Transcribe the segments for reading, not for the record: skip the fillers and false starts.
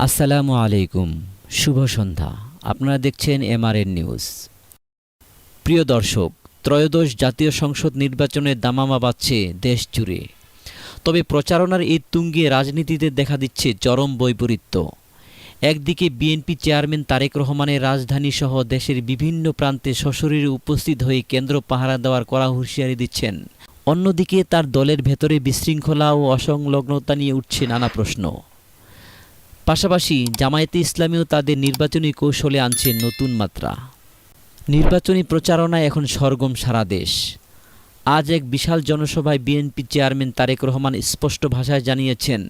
আসসালামু আলাইকুম, শুভ সন্ধ্যা। আপনারা দেখছেন এমআরএন নিউজ। প্রিয় দর্শক, ত্রয়োদশ জাতীয় সংসদ নির্বাচনের দামামা বাজছে দেশ জুড়ে। তবে প্রচারণার এই তুঙ্গে রাজনীতিতে দেখা দিচ্ছে চরম বৈপরীত্য। একদিকে বিএনপি চেয়ারম্যান তারেক রহমানের রাজধানীসহ দেশের বিভিন্ন প্রান্তে সশরীরে উপস্থিত হয়ে কেন্দ্র পাহারা দেওয়ার কড়া হুঁশিয়ারি দিচ্ছেন। অন্যদিকে তার দলের ভেতরে বিশৃঙ্খলা ও অসংলগ্নতা নিয়ে উঠছে নানা প্রশ্ন। পাশাপাশি জামায়াতে ইসলামীও তাদের নির্বাচনী কৌশলে আনছে নতুন মাত্রা। নির্বাচনী প্রচারণায় এখন সরগরম সারা দেশ। আজ এক বিশাল জনসভায় বিএনপি চেয়ারম্যান তারেক রহমান স্পষ্ট ভাষায় জানিয়েছেন,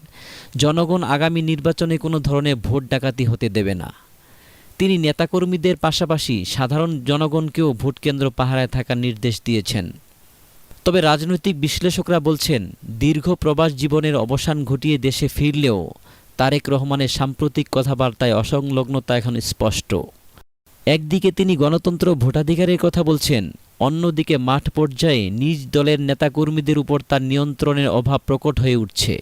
জনগণ আগামী নির্বাচনে কোনো ধরনের ভোট ডাকাতি হতে দেবে না। তিনি নেতাকর্মীদের পাশাপাশি সাধারণ জনগণকেও ভোটকেন্দ্র পাহারায় থাকার নির্দেশ দিয়েছেন। তবে রাজনৈতিক বিশ্লেষকরা বলছেন, দীর্ঘ প্রবাস জীবনের অবসান ঘটিয়ে দেশে ফিরলেও তারেক রহমানের সাম্প্রতিক কথাবার্তায় অসংলগ্নতা এখন স্পষ্ট। একদিকে তিনি গণতন্ত্র ভোটাধিকারের কথা বলছেন, অন্যদিকে মাঠ পর্যায়ে নিজ দলের নেতাকর্মীদের উপর তার নিয়ন্ত্রণের অভাব প্রকট হয়ে উঠছে।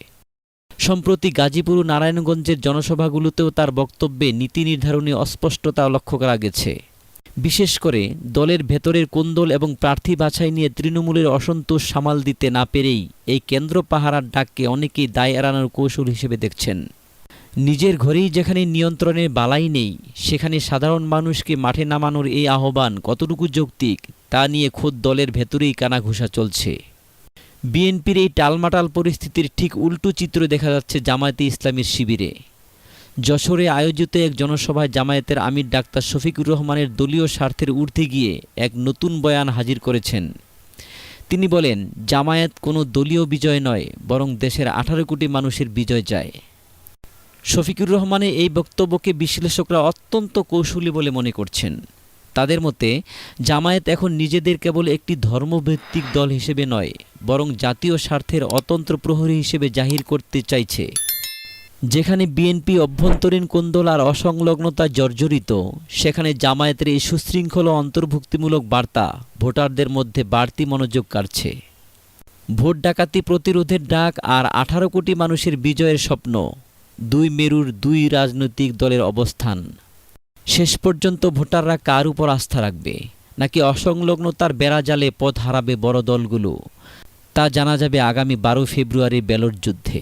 সম্প্রতি গাজীপুর ও নারায়ণগঞ্জের জনসভাগুলোতেও তার বক্তব্যে নীতি নির্ধারণী অস্পষ্টতা লক্ষ্য করা গেছে। বিশেষ করে দলের ভেতরের কোন্দল এবং প্রার্থী বাছাই নিয়ে তৃণমূলের অসন্তোষ সামাল দিতে না পেরেই এই কেন্দ্র পাহারার ডাককে অনেকেই দায় এড়ানোর কৌশল হিসেবে দেখছেন। নিজের ঘরেই যেখানে নিয়ন্ত্রণের বালাই নেই, সেখানে সাধারণ মানুষকে মাঠে নামানোর এই আহ্বান কতটুকু যৌক্তিক তা নিয়ে খোদ দলের ভেতরেই কানাঘুষা চলছে। বিএনপির এই টালমাটাল পরিস্থিতির ঠিক উল্টো চিত্র দেখা যাচ্ছে জামায়াতে ইসলামীর শিবিরে। যশোরে আয়োজিত এক জনসভায় জামায়াতের আমির ডাক্তার শফিকুর রহমানের দলীয় স্বার্থের ঊর্ধ্বে গিয়ে এক নতুন বয়ান হাজির করেছেন। তিনি বলেন, জামায়াত কোনো দলীয় বিজয় নয়, বরং দেশের 18 কোটি মানুষের বিজয় চায়। শফিকুর রহমানের এই বক্তব্যকে বিশ্লেষকরা অত্যন্ত কৌশলী বলে মনে করছেন। তাদের মতে, জামায়াত এখন নিজেদের কেবল একটি ধর্মভিত্তিক দল হিসেবে নয়, বরং জাতীয় স্বার্থের অতন্ত্র প্রহরী হিসেবে জাহির করতে চাইছে। যেখানে বিএনপি অভ্যন্তরীণ কোন্দল আর অসংলগ্নতা জর্জরিত, সেখানে জামায়াতের এই সুশৃঙ্খল ও অন্তর্ভুক্তিমূলক বার্তা ভোটারদের মধ্যে বাড়তি মনোযোগ কাড়ছে। ভোট ডাকাতি প্রতিরোধের ডাক আর 18 কোটি মানুষের বিজয়ের স্বপ্ন, দুই মেরুর দুই রাজনৈতিক দলের অবস্থান। শেষ পর্যন্ত ভোটাররা কার উপর আস্থা রাখবে, নাকি অসংলগ্নতার বেড়াজালে পথ হারাবে বড় দলগুলো, তা জানা যাবে আগামী 12 ফেব্রুয়ারি ব্যালট যুদ্ধে।